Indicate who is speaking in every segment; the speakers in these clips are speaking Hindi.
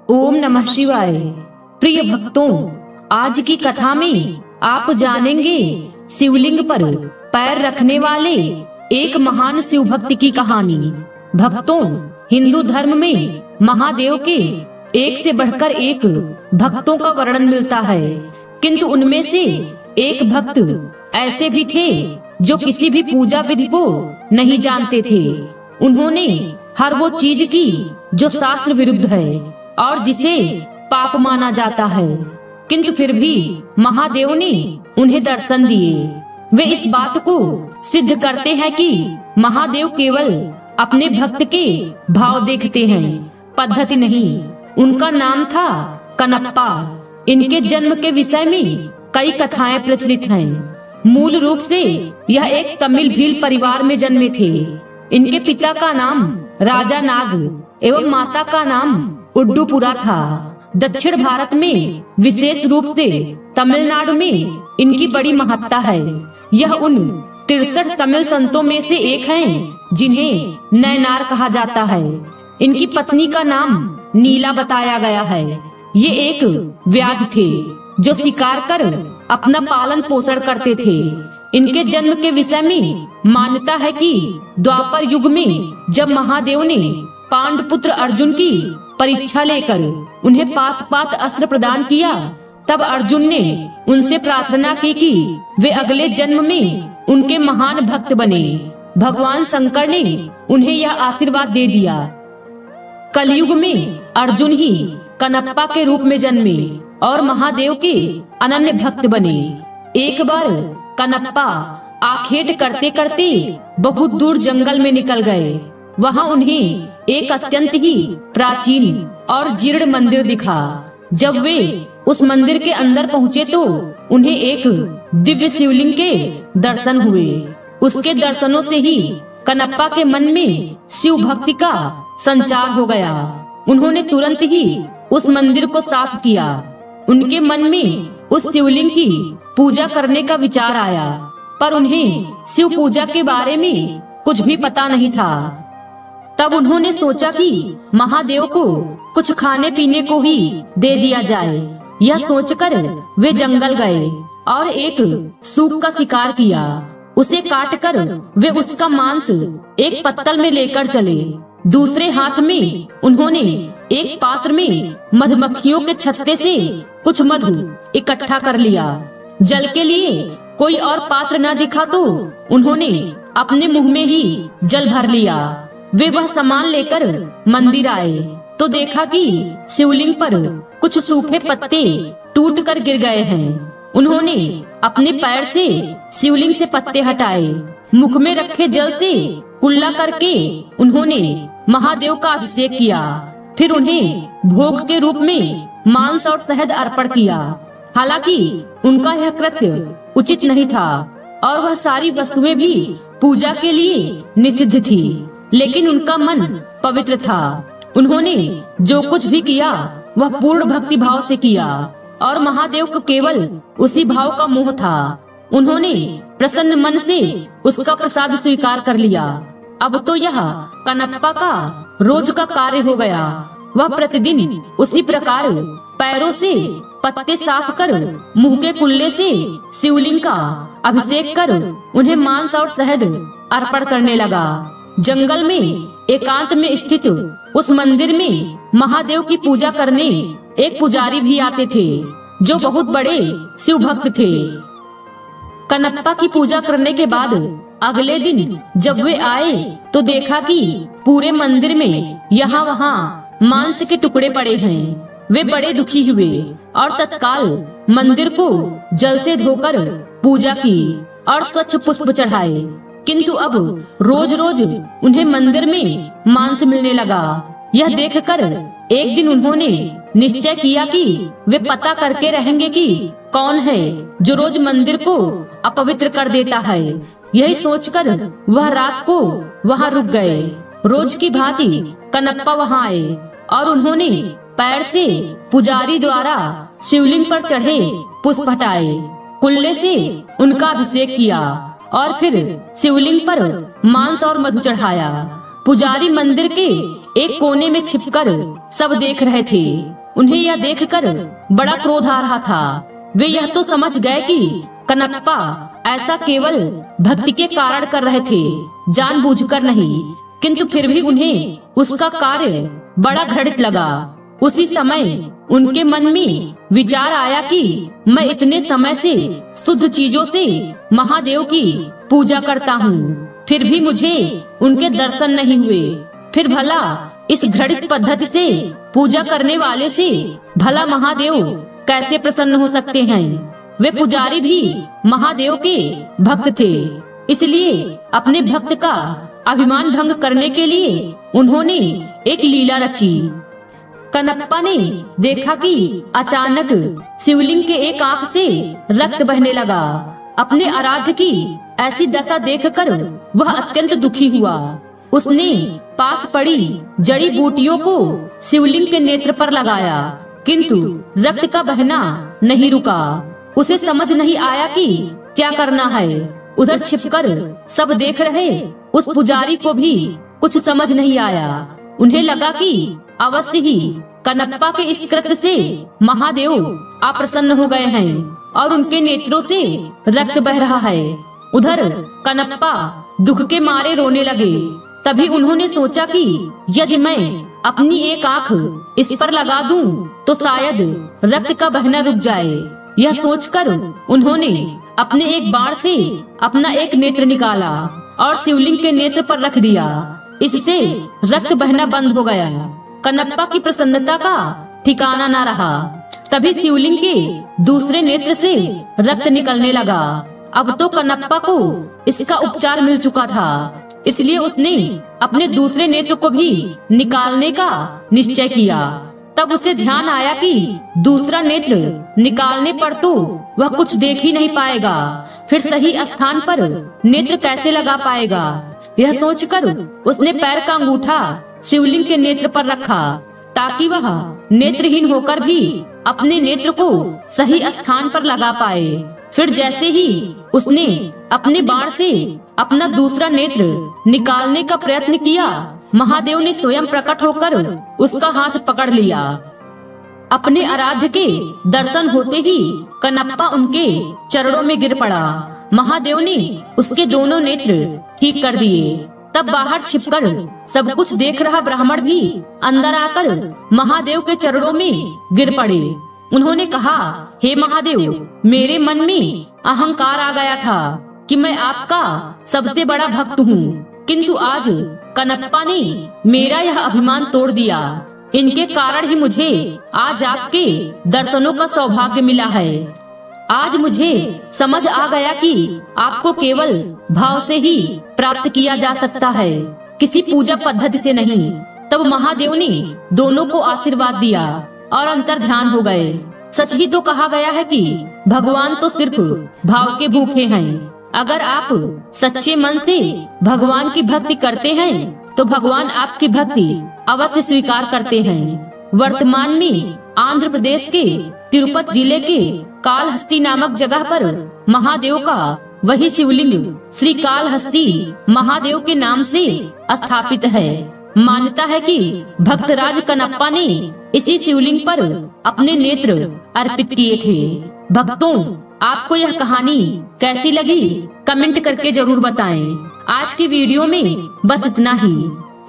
Speaker 1: ओम नमः शिवाय। प्रिय भक्तों, आज की कथा में आप जानेंगे शिवलिंग पर पैर रखने वाले एक महान शिव भक्त की कहानी। भक्तों, हिंदू धर्म में महादेव के एक से बढ़कर एक भक्तों का वर्णन मिलता है, किंतु उनमें से एक भक्त ऐसे भी थे जो किसी भी पूजा विधि को नहीं जानते थे। उन्होंने हर वो चीज की जो शास्त्र विरुद्ध है और जिसे पाप माना जाता है, किंतु फिर भी महादेव ने उन्हें दर्शन दिए। वे इस बात को सिद्ध करते हैं कि महादेव केवल अपने भक्त के भाव देखते हैं, पद्धति नहीं। उनका नाम था कनप्पा। इनके जन्म के विषय में कई कथाएं प्रचलित हैं। मूल रूप से यह एक तमिल भील परिवार में जन्मे थे। इनके पिता का नाम राजा नाग एवं माता का नाम उड्डूपुरा था। दक्षिण भारत में, विशेष रूप से तमिलनाडु में इनकी बड़ी महत्ता है। यह उन 63 तमिल संतों में से एक हैं जिन्हें नैनार कहा जाता है। इनकी पत्नी का नाम नीला बताया गया है। ये एक व्याध थे जो शिकार कर अपना पालन पोषण करते थे। इनके जन्म के विषय में मान्यता है कि द्वापर युग में जब महादेव ने पांडुपुत्र अर्जुन की परीक्षा लेकर उन्हें पाशुपात अस्त्र प्रदान किया, तब अर्जुन ने उनसे प्रार्थना की कि वे अगले जन्म में उनके महान भक्त बने। भगवान शंकर ने उन्हें यह आशीर्वाद दे दिया। कलयुग में अर्जुन ही कनप्पा के रूप में जन्मे और महादेव के अनन्य भक्त बने। एक बार कनप्पा आखेट करते करते बहुत दूर जंगल में निकल गए। वहाँ उन्हें एक अत्यंत ही प्राचीन और जीर्ण मंदिर दिखा। जब वे उस मंदिर के अंदर पहुँचे तो उन्हें एक दिव्य शिवलिंग के दर्शन हुए। उसके दर्शनों से ही कनप्पा के मन में शिव भक्ति का संचार हो गया। उन्होंने तुरंत ही उस मंदिर को साफ किया। उनके मन में उस शिवलिंग की पूजा करने का विचार आया, पर उन्हें शिव पूजा के बारे में कुछ भी पता नहीं था। तब उन्होंने सोचा कि महादेव को कुछ खाने पीने को ही दे दिया जाए। यह सोचकर वे जंगल गए और एक सूप का शिकार किया। उसे काटकर वे उसका मांस एक पत्तल में लेकर चले। दूसरे हाथ में उन्होंने एक पात्र में मधुमक्खियों के छत्ते से कुछ मधु इकट्ठा कर लिया। जल के लिए कोई और पात्र न दिखा तो उन्होंने अपने मुंह में ही जल भर लिया। वे वह सामान लेकर मंदिर आए तो देखा कि शिवलिंग पर कुछ सूखे पत्ते टूट कर गिर गए हैं। उन्होंने अपने पैर से शिवलिंग से पत्ते हटाए। मुख में रखे जल से कुल्ला करके उन्होंने महादेव का अभिषेक किया। फिर उन्हें भोग के रूप में मांस और शहद अर्पण किया। हालांकि उनका यह कृत्य उचित नहीं था और वह सारी वस्तुएं भी पूजा के लिए निषिद्ध थी, लेकिन उनका मन पवित्र था। उन्होंने जो कुछ भी किया वह पूर्ण भक्ति भाव से किया और महादेव को केवल उसी भाव का मोह था। उन्होंने प्रसन्न मन से उसका प्रसाद स्वीकार कर लिया। अब तो यह कनप्पा का रोज का कार्य हो गया। वह प्रतिदिन उसी प्रकार पैरों से पत्ते साफ कर मुंह के कुल्ले से शिवलिंग का अभिषेक कर उन्हें मांस और शहद अर्पण करने लगा। जंगल में एकांत में स्थित उस मंदिर में महादेव की पूजा करने एक पुजारी भी आते थे जो बहुत बड़े शिव भक्त थे। कनप्पा की पूजा करने के बाद अगले दिन जब वे आए तो देखा कि पूरे मंदिर में यहाँ वहाँ मांस के टुकड़े पड़े हैं। वे बड़े दुखी हुए और तत्काल मंदिर को जल से धोकर पूजा की और स्वच्छ पुष्प चढ़ाए। किंतु अब रोज रोज उन्हें मंदिर में मांस मिलने लगा। यह देखकर एक दिन उन्होंने निश्चय किया कि वे पता करके रहेंगे कि कौन है जो रोज मंदिर को अपवित्र कर देता है। यही सोचकर वह रात को वहाँ रुक गए। रोज की भांति कनप्पा वहाँ आए और उन्होंने पैर से पुजारी द्वारा शिवलिंग पर चढ़े पुष्प हटाए, कुल्ले से उनका अभिषेक किया और फिर शिवलिंग पर मांस और मधु चढ़ाया। पुजारी मंदिर के एक कोने में छिपकर सब देख रहे थे। उन्हें यह देखकर बड़ा क्रोध आ रहा था। वे यह तो समझ गए कि कनप्पा ऐसा केवल भक्ति के कारण कर रहे थे, जानबूझकर नहीं, किंतु फिर भी उन्हें उसका कार्य बड़ा घृणित लगा। उसी समय उनके मन में विचार आया कि मैं इतने समय से शुद्ध चीजों से महादेव की पूजा करता हूँ, फिर भी मुझे उनके दर्शन नहीं हुए। फिर भला इस घृणित पद्धति से पूजा करने वाले से भला महादेव कैसे प्रसन्न हो सकते हैं। वे पुजारी भी महादेव के भक्त थे, इसलिए अपने भक्त का अभिमान भंग करने के लिए उन्होंने एक लीला रची। कनप्पा ने देखा कि अचानक शिवलिंग के एक आंख से रक्त बहने लगा। अपने आराध्य की ऐसी दशा देखकर वह अत्यंत दुखी हुआ। उसने पास पड़ी जड़ी बूटियों को शिवलिंग के नेत्र पर लगाया, किंतु रक्त का बहना नहीं रुका। उसे समझ नहीं आया कि क्या करना है। उधर छिपकर सब देख रहे उस पुजारी को भी कुछ समझ नहीं आया। उन्हें लगा कि अवश्य ही कनप्पा के इस कृत्य से महादेव अप्रसन्न हो गए हैं और उनके नेत्रों से रक्त बह रहा है। उधर कनप्पा दुख के मारे रोने लगे। तभी उन्होंने सोचा कि यदि मैं अपनी एक आंख इस पर लगा दूं, तो शायद रक्त का बहना रुक जाए। यह सोचकर उन्होंने अपने एक बाण से अपना एक नेत्र निकाला और शिवलिंग के नेत्र पर रख दिया। इससे रक्त बहना बंद हो गया। कनप्पा की प्रसन्नता का ठिकाना न रहा। तभी शिवलिंग के दूसरे नेत्र से रक्त निकलने लगा। अब तो कनप्पा को इसका उपचार मिल चुका था, इसलिए उसने अपने दूसरे नेत्र को भी निकालने का निश्चय किया। तब उसे ध्यान आया कि दूसरा नेत्र निकालने पर तो वह कुछ देख ही नहीं पाएगा, फिर सही स्थान पर नेत्र कैसे लगा पाएगा। यह सोचकर उसने पैर का अंगूठा शिवलिंग के नेत्र पर रखा, ताकि वह नेत्रहीन होकर भी अपने नेत्र को सही स्थान पर लगा पाए। फिर जैसे ही उसने अपने बाण से अपना दूसरा नेत्र निकालने का प्रयत्न किया, महादेव ने स्वयं प्रकट होकर उसका हाथ पकड़ लिया। अपने आराध्य के दर्शन होते ही कनप्पा उनके चरणों में गिर पड़ा। महादेव ने उसके दोनों नेत्र ठीक कर दिए। तब बाहर छिपकर सब कुछ देख रहा ब्राह्मण भी अंदर आकर महादेव के चरणों में गिर पड़े। उन्होंने कहा, हे महादेव, मेरे मन में अहंकार आ गया था कि मैं आपका सबसे बड़ा भक्त हूँ, किंतु आज कनप्पा ने मेरा यह अभिमान तोड़ दिया। इनके कारण ही मुझे आज आपके दर्शनों का सौभाग्य मिला है। आज मुझे समझ आ गया कि आपको केवल भाव से ही प्राप्त किया जा सकता है, किसी पूजा पद्धति से नहीं। तब महादेव ने दोनों को आशीर्वाद दिया और अंतर ध्यान हो गए। सच ही तो कहा गया है कि भगवान तो सिर्फ भाव के भूखे हैं। अगर आप सच्चे मन से भगवान की भक्ति करते हैं, तो भगवान आपकी भक्ति अवश्य स्वीकार करते हैं। वर्तमान में आंध्र प्रदेश के तिरुपति जिले के कालहस्ती नामक जगह पर महादेव का वही शिवलिंग श्री कालहस्ती महादेव के नाम से स्थापित है। मान्यता है कि भक्तराज कनप्पा ने इसी शिवलिंग पर अपने नेत्र अर्पित किए थे। भक्तों, आपको यह कहानी कैसी लगी कमेंट करके जरूर बताएं। आज की वीडियो में बस इतना ही।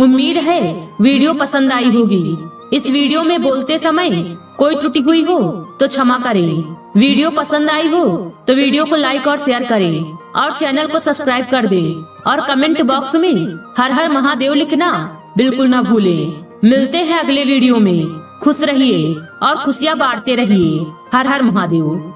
Speaker 1: उम्मीद है वीडियो पसंद आई होगी। इस वीडियो में बोलते समय कोई त्रुटि हुई हो तो क्षमा करें। वीडियो पसंद आई हो तो वीडियो को लाइक और शेयर करें और चैनल को सब्सक्राइब कर दें और कमेंट बॉक्स में हर हर महादेव लिखना बिल्कुल न भूलें। मिलते हैं अगले वीडियो में। खुश रहिए और खुशियाँ बांटते रहिए। हर हर महादेव।